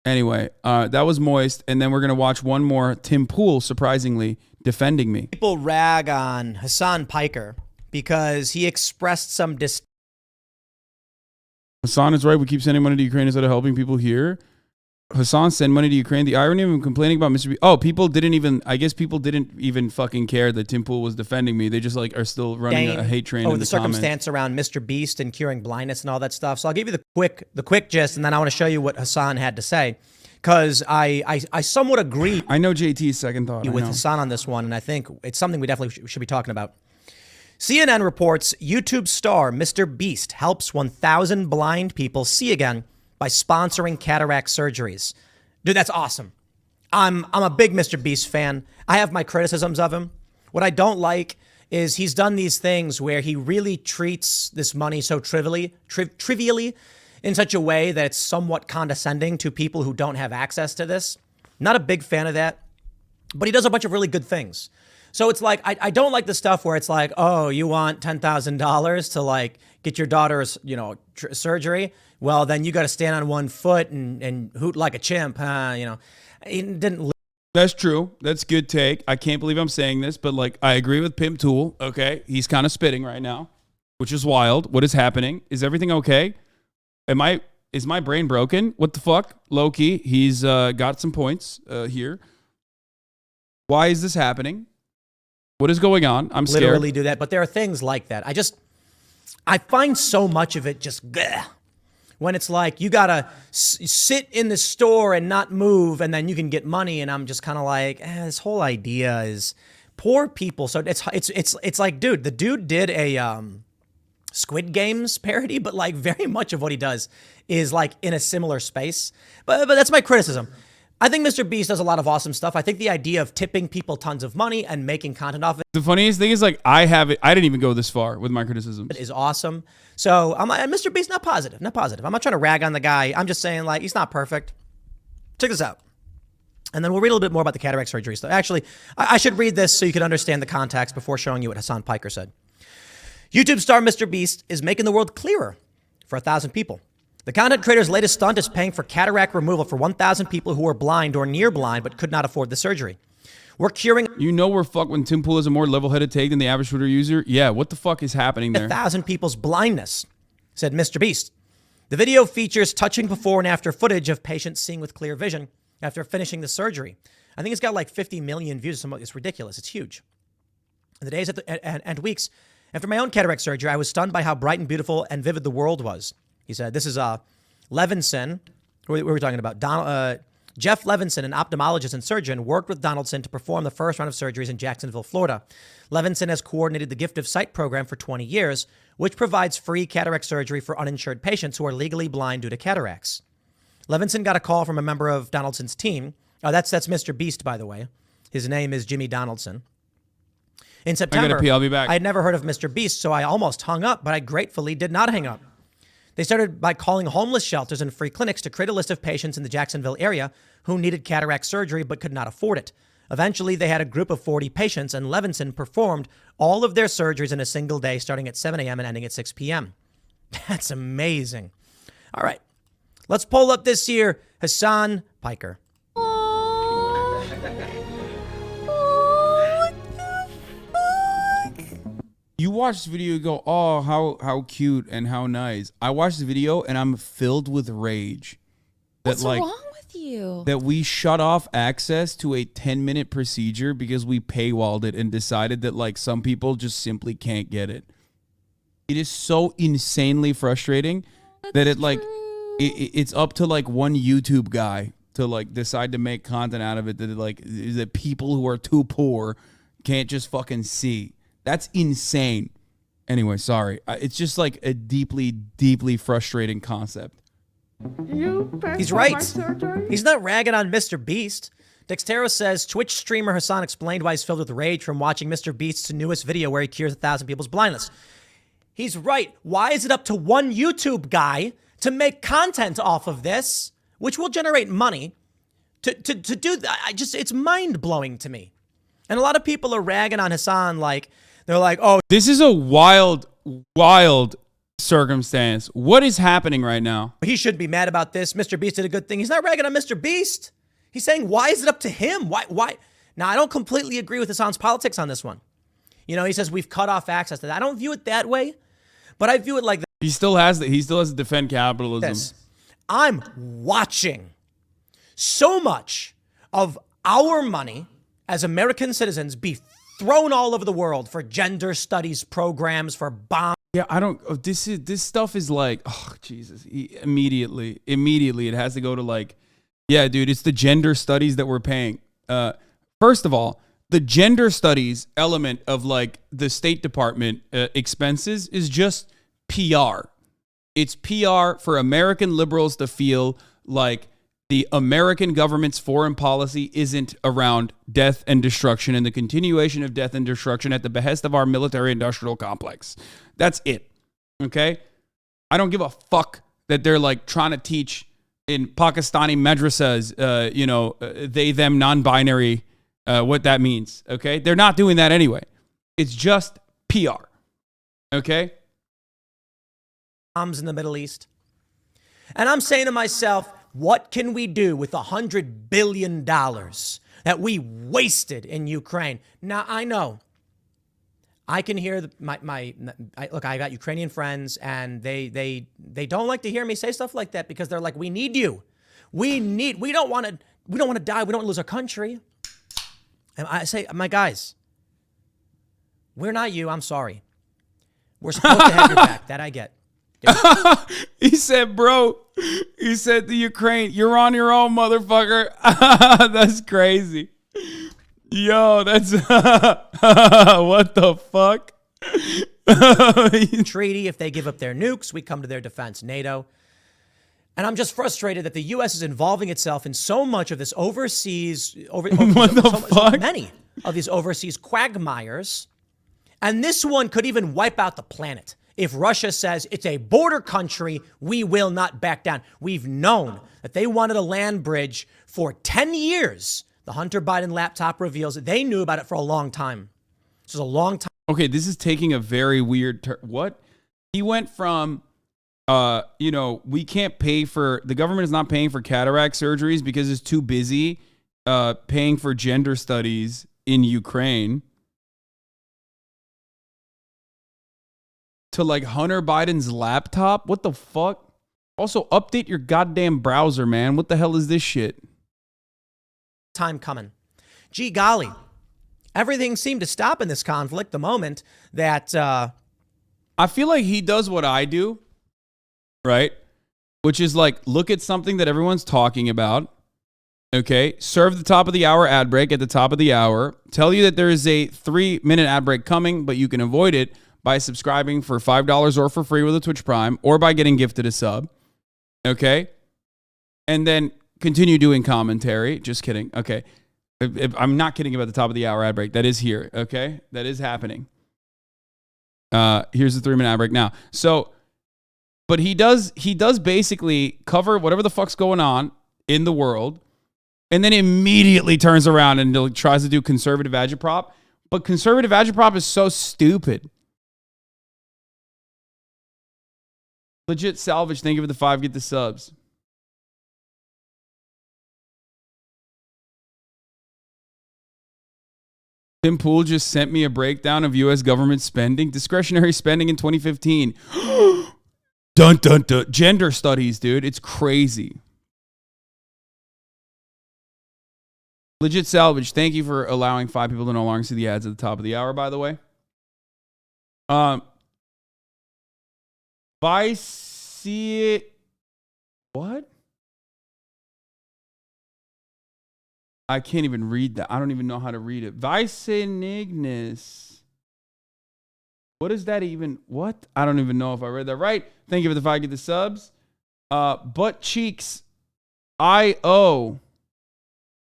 Anyway, that was moist. And then we're going to watch one more. Tim Pool, surprisingly, defending me. People rag on Hasan Piker because he expressed some Hasan is right. We keep sending money to Ukraine instead of helping people here. Hasan send money to Ukraine. The irony of him complaining about MrBeast. Oh, people didn't even, I guess people didn't even fucking care that Tim Pool was defending me. They just like are still running a hate train in the circumstance around MrBeast and curing blindness and all that stuff. So I'll give you the quick gist, and then I want to show you what Hasan had to say, because I somewhat agree. I know JT's second thought with Hasan on this one, and I think it's something we definitely should be talking about. CNN reports YouTube star MrBeast helps 1,000 blind people see again by sponsoring cataract surgeries. Dude, that's awesome. I'm a big MrBeast fan. I have my criticisms of him. What I don't like is he's done these things where he really treats this money so trivially in such a way that it's somewhat condescending to people who don't have access to this. Not a big fan of that, but he does a bunch of really good things. So it's like, I don't like the stuff where it's like, oh, you want $10,000 to like get your daughter's, surgery? Well, then you got to stand on one foot and hoot like a chimp, huh? He didn't. That's true. That's good take. I can't believe I'm saying this, but like, I agree with Pimp Tool. Okay. He's kind of spitting right now, which is wild. What is happening? Is everything okay? Is my brain broken? What the fuck? Low key. He's got some points here. Why is this happening? What is going on? I'm scared. Literally do that, but there are things like that. I find so much of it just bleh. When it's like you gotta sit in the store and not move, and then you can get money. And I'm just kind of like, this whole idea is poor people. So it's like, dude, the dude did a Squid Games parody, but like very much of what he does is like in a similar space. But that's my criticism. I think MrBeast does a lot of awesome stuff. I think the idea of tipping people tons of money and making content off it. The funniest thing is like I didn't even go this far with my criticisms. It is awesome. So I'm like, MrBeast, not positive. I'm not trying to rag on the guy. I'm just saying like, he's not perfect. Check this out. And then we'll read a little bit more about the cataract surgery stuff. Actually, I should read this so you can understand the context before showing you what Hasan Piker said. YouTube star MrBeast is making the world clearer for 1,000 people. The content creator's latest stunt is paying for cataract removal for 1,000 people who are blind or near blind but could not afford the surgery. We're curing... we're fucked when Tim Pool has a more level-headed take than the average Twitter user. Yeah, what the fuck is happening there? 1,000 people's blindness, said MrBeast. The video features touching before and after footage of patients seeing with clear vision after finishing the surgery. I think it's got like 50 million views. It's ridiculous. It's huge. In the days and weeks after my own cataract surgery, I was stunned by how bright and beautiful and vivid the world was. He said, this is Levinson. What were we talking about? Jeff Levinson, an ophthalmologist and surgeon, worked with Donaldson to perform the first round of surgeries in Jacksonville, Florida. Levinson has coordinated the Gift of Sight program for 20 years, which provides free cataract surgery for uninsured patients who are legally blind due to cataracts. Levinson got a call from a member of Donaldson's team. That's MrBeast, by the way. His name is Jimmy Donaldson. In September, I gotta pee, I'll be back. I had never heard of MrBeast, so I almost hung up, but I gratefully did not hang up. They started by calling homeless shelters and free clinics to create a list of patients in the Jacksonville area who needed cataract surgery but could not afford it. Eventually, they had a group of 40 patients, and Levinson performed all of their surgeries in a single day, starting at 7 a.m. and ending at 6 p.m. That's amazing. All right, let's pull up this here Hasan Piker. You watch the video, you go, oh, how cute and how nice. I watched the video and I'm filled with rage. What's wrong with you? That we shut off access to a 10-minute procedure because we paywalled it and decided that like some people just simply can't get it. It is so insanely frustrating that it's up to like one YouTube guy to like decide to make content out of it that people who are too poor can't just fucking see. That's insane. Anyway, sorry. It's just like a deeply, deeply frustrating concept. He's right. He's not ragging on MrBeast. Dextero says Twitch streamer Hasan explained why he's filled with rage from watching MrBeast's newest video where he cures 1,000 people's blindness. He's right. Why is it up to one YouTube guy to make content off of this, which will generate money, to do that? It's mind-blowing to me. And a lot of people are ragging on Hasan like, they're like, oh, this is a wild circumstance. What is happening right now? He shouldn't be mad about this. Mr. Beast did a good thing. He's not ragging on Mr. Beast. He's saying, why is it up to him? Why? Now, I don't completely agree with Hasan's politics on this one. You know, he says we've cut off access to that. I don't view it that way, but I view it like this. He still has to defend capitalism. I'm watching so much of our money as American citizens be thrown all over the world for gender studies programs, for bombs. Yeah, I don't. This stuff is like, oh Jesus! Immediately, it has to go to like, yeah, dude. It's the gender studies that we're paying. First of all, the gender studies element of like the State Department expenses is just PR. It's PR for American liberals to feel like the American government's foreign policy isn't around death and destruction and the continuation of death and destruction at the behest of our military-industrial complex. That's it. Okay? I don't give a fuck that they're like trying to teach in Pakistani madrasas, they, them, non-binary, what that means. Okay? They're not doing that anyway. It's just PR. Okay? Bombs in the Middle East. And I'm saying to myself, what can we do with $100 billion that we wasted in Ukraine? Now, I know I can hear look, I got Ukrainian friends and they don't like to hear me say stuff like that because they're like, we need you. We don't want to die. We don't lose our country. And I say, my guys, we're not you. I'm sorry. We're supposed to have your back. That I get. He said, bro, he said to Ukraine, you're on your own, motherfucker. That's crazy. Yo, that's what the fuck? Treaty, if they give up their nukes, we come to their defense, NATO. And I'm just frustrated that the U.S. is involving itself in so much of this overseas, many of these overseas quagmires. And this one could even wipe out the planet. If Russia says it's a border country, we will not back down. We've known that they wanted a land bridge for 10 years. The Hunter Biden laptop reveals that they knew about it for a long time. This is a long time. Okay, this is taking a very weird turn. What? He went from, we can't pay for, the government is not paying for cataract surgeries because it's too busy paying for gender studies in Ukraine. To like Hunter Biden's laptop? What the fuck? Also, update your goddamn browser, man. What the hell is this shit? Time coming. Gee golly. Everything seemed to stop in this conflict the moment that... I feel like he does what I do, right? Which is like, look at something that everyone's talking about, okay? Serve the top of the hour ad break at the top of the hour. Tell you that there is a 3-minute ad break coming, but you can avoid it by subscribing for $5 or for free with a Twitch Prime or by getting gifted a sub. Okay? And then continue doing commentary. Just kidding. Okay. I'm not kidding about the top of the hour ad break. That is here. Okay? That is happening. Here's the 3-minute ad break now. So, but he does basically cover whatever the fuck's going on in the world and then immediately turns around and tries to do conservative agitprop. But conservative agitprop is so stupid. Legit Salvage, thank you for the 5, get the subs. Tim Pool just sent me a breakdown of U.S. government spending. Discretionary spending in 2015. Dun, dun, dun. Gender studies, dude. It's crazy. Legit Salvage, thank you for allowing 5 people to no longer see the ads at the top of the hour, by the way. See it. What? I can't even read that. I don't even know how to read it. Vicenignus. What is that even? What? I don't even know if I read that right. Thank you for the 5, get the subs. Butt Cheeks IO.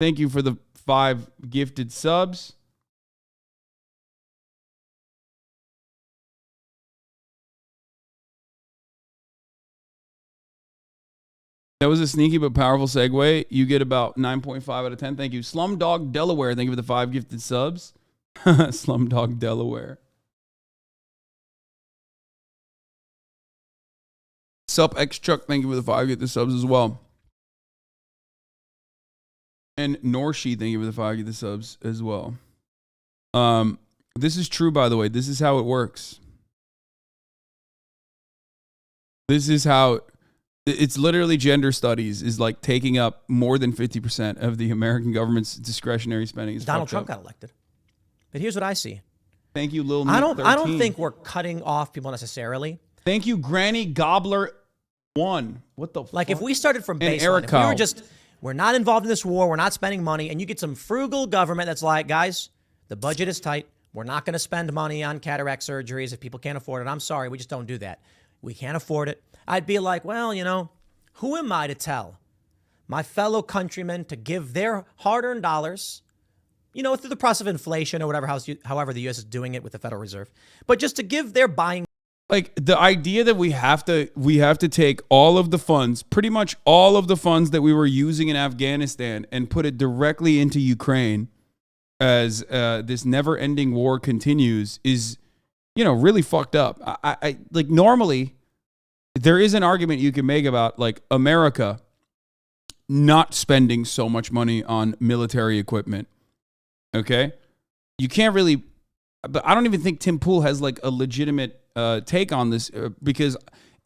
Thank you for the 5 gifted subs. That was a sneaky but powerful segue. You get about 9.5 out of 10. Thank you. Slumdog Delaware. Thank you for the 5 gifted subs. Slumdog Delaware. Sup X Chuck, thank you for the 5 get the subs as well. And Norshi, thank you for the 5 get the subs as well. This is true, by the way. This is how it works. This is how it's literally gender studies is like taking up more than 50% of the American government's discretionary spending. It's Donald Trump got elected. But here's what I see. Thank you, Lil. I don't think we're cutting off people necessarily. Thank you, Granny Gobbler 1. What the like fuck? If we started from baseline, if we were just we're not involved in this war, we're not spending money, and you get some frugal government that's like, guys, the budget is tight. We're not going to spend money on cataract surgeries if people can't afford it. I'm sorry, we just don't do that. We can't afford it. I'd be like, well, you know, who am I to tell my fellow countrymen to give their hard-earned dollars, you know, through the process of inflation or whatever, however the U.S. is doing it with the Federal Reserve, but just to give their buying. Like the idea that we have to take all of the funds, pretty much all of the funds that we were using in Afghanistan and put it directly into Ukraine as this never-ending war continues is, you know, really fucked up. I like normally there is an argument you can make about like America not spending so much money on military equipment. Okay? You can't really, but I don't even think Tim Pool has like a legitimate take on this because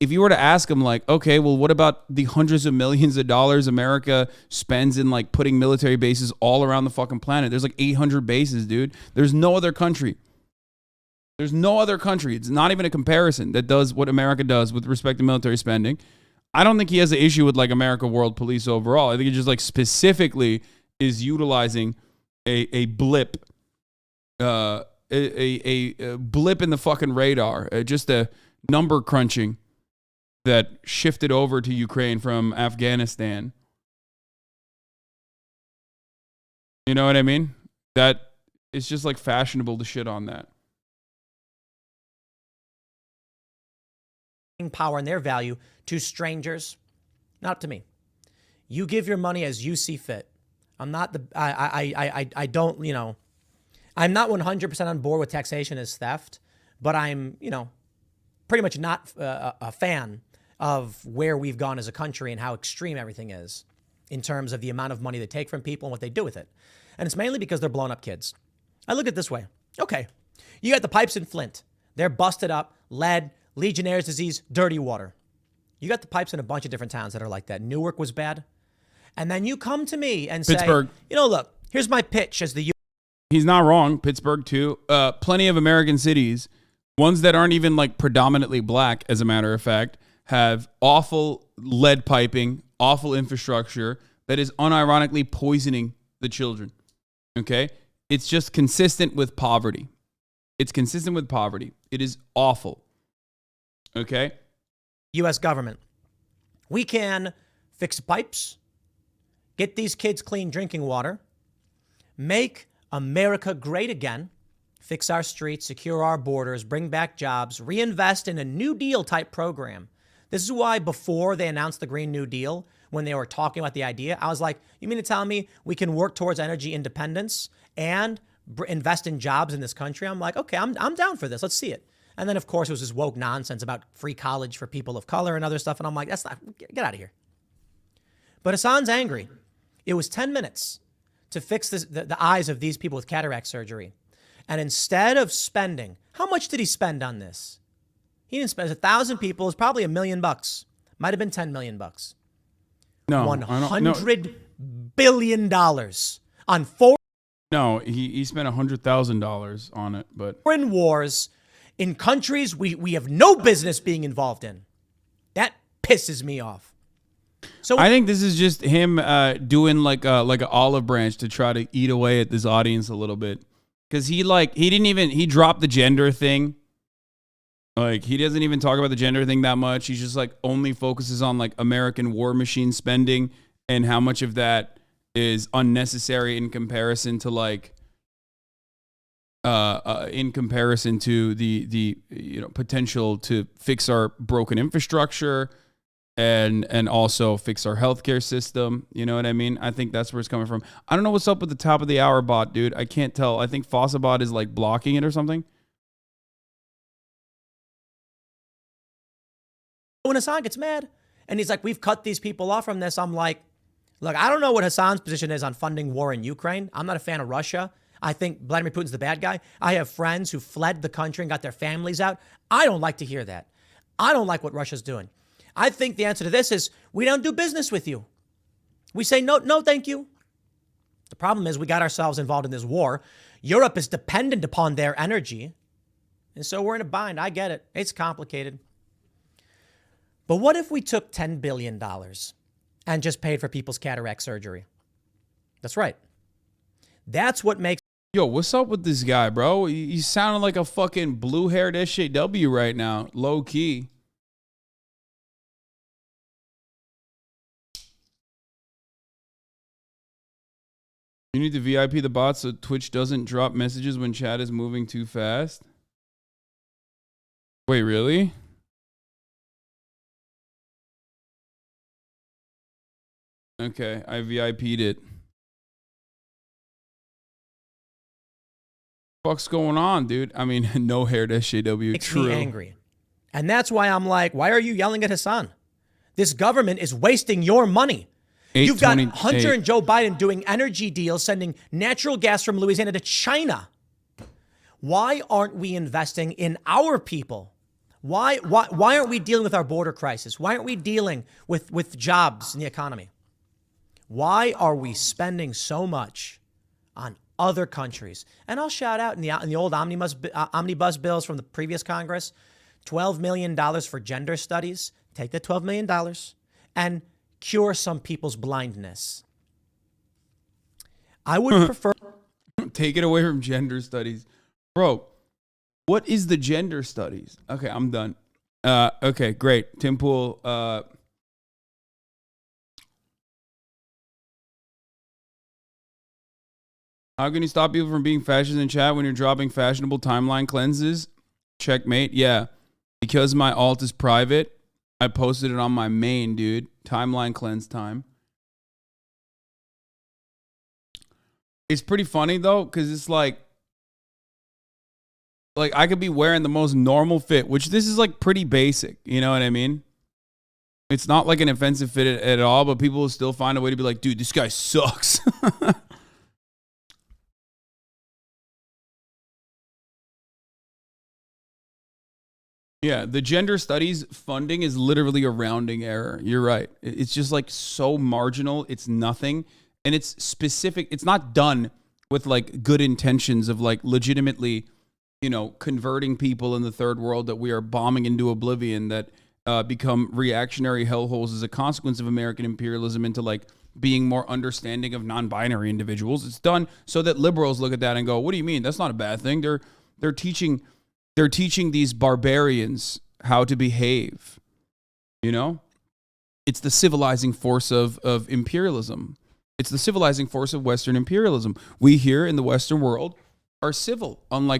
if you were to ask him like, okay, well, what about the hundreds of millions of dollars America spends in like putting military bases all around the fucking planet? There's like 800 bases, dude. There's no other country. There's no other country. It's not even a comparison that does what America does with respect to military spending. I don't think he has an issue with like America World Police overall. I think he just like specifically is utilizing a blip, a blip in the fucking radar, just a number crunching that shifted over to Ukraine from Afghanistan. You know what I mean? That it's just like fashionable to shit on that. Power and their value to strangers, not to me. You give your money as you see fit. I'm not the I don't, you know, I'm not 100% on board with taxation as theft, but I'm, you know, pretty much not a fan of where we've gone as a country and how extreme everything is in terms of the amount of money they take from people and what they do with it. And it's mainly because they're blowing up kids. I look at it this way. Okay, you got the pipes in Flint. They're busted up, lead, Legionnaire's disease, dirty water. You got the pipes in a bunch of different towns that are like that. Newark was bad. And then you come to me and say, Pittsburgh. You know, look, here's my pitch as the... He's not wrong. Pittsburgh, too. Plenty of American cities, ones that aren't even like predominantly black, as a matter of fact, have awful lead piping, awful infrastructure that is unironically poisoning the children. Okay? It's just consistent with poverty. It's consistent with poverty. It is awful. Okay? U.S. government. We can fix pipes, get these kids clean drinking water, make America great again, fix our streets, secure our borders, bring back jobs, reinvest in a New Deal type program. This is why before they announced the Green New Deal, when they were talking about the idea, I was like, you mean to tell me we can work towards energy independence and invest in jobs in this country? I'm like, okay, I'm down for this. Let's see it. And then, of course, it was this woke nonsense about free college for people of color and other stuff. And I'm like, that's not, get out of here. But Hasan's angry. It was 10 minutes to fix this, the eyes of these people with cataract surgery. And instead of spending, how much did he spend on this? He didn't spend 1,000 people. It's probably $1 million. Might have been $10 million. No, $100 billion on four. No, he spent $100,000 on it, but foreign wars in countries we have no business being involved in. That pisses me off. So I think this is just him doing like an olive branch to try to eat away at this audience a little bit, because he dropped the gender thing. Like, he doesn't even talk about the gender thing that much. He's just like only focuses on like American war machine spending and how much of that is unnecessary in comparison to like the you know, potential to fix our broken infrastructure and also fix our healthcare system. You know what I mean? I think that's where it's coming from. I don't know what's up with the top of the hour bot, dude. I can't tell. I think Fossabot is like blocking it or something. when Hasan gets mad and he's like, we've cut these people off from this, I'm like, look, I don't know what Hasan's position is on funding war in Ukraine. I'm not a fan of Russia. I think Vladimir Putin's the bad guy. I have friends who fled the country and got their families out. I don't like to hear that. I don't like what Russia's doing. I think the answer to this is we don't do business with you. We say, no, thank you. The problem is we got ourselves involved in this war. Europe is dependent upon their energy. And so we're in a bind. I get it. It's complicated. But what if we took $10 billion and just paid for people's cataract surgery? That's right. That's what makes... Yo, what's up with this guy, bro? You sounding like a fucking blue-haired SJW right now, low key. You need to VIP the bot so Twitch doesn't drop messages when chat is moving too fast. Wait, really? Okay, I VIP'd it. Fuck's going on, dude? I mean, no haired SJW. Makes me angry. And that's why I'm like, why are you yelling at Hasan? This government is wasting your money. You've got Hunter and Joe Biden doing energy deals, sending natural gas from Louisiana to China. Why aren't we investing in our people? Why aren't we dealing with our border crisis? Why aren't we dealing with jobs in the economy? Why are we spending so much on other countries? And I'll shout out in the old omnibus bills from the previous Congress, $12 million for gender studies. Take that $12 million and cure some people's blindness. I would prefer... Take it away from gender studies. Bro, what is the gender studies? Okay, I'm done. Okay, great. Tim Pool, how can you stop people from being fascist in chat when you're dropping fashionable timeline cleanses? Checkmate. Yeah, because my alt is private, I posted it on my main, dude. Timeline cleanse time. It's pretty funny, though, because it's like I could be wearing the most normal fit, which this is like pretty basic. You know what I mean? It's not like an offensive fit at all, but people will still find a way to be like, dude, this guy sucks. Yeah, the gender studies funding is literally a rounding error. You're right. It's just like so marginal. It's nothing. And it's specific. It's not done with like good intentions of like legitimately, you know, converting people in the third world that we are bombing into oblivion, that become reactionary hellholes as a consequence of American imperialism, into like being more understanding of non-binary individuals. It's done so that liberals look at that and go, what do you mean? That's not a bad thing. They're teaching these barbarians how to behave. You know? It's the civilizing force of imperialism. It's the civilizing force of Western imperialism. We here in the Western world are civil, unlike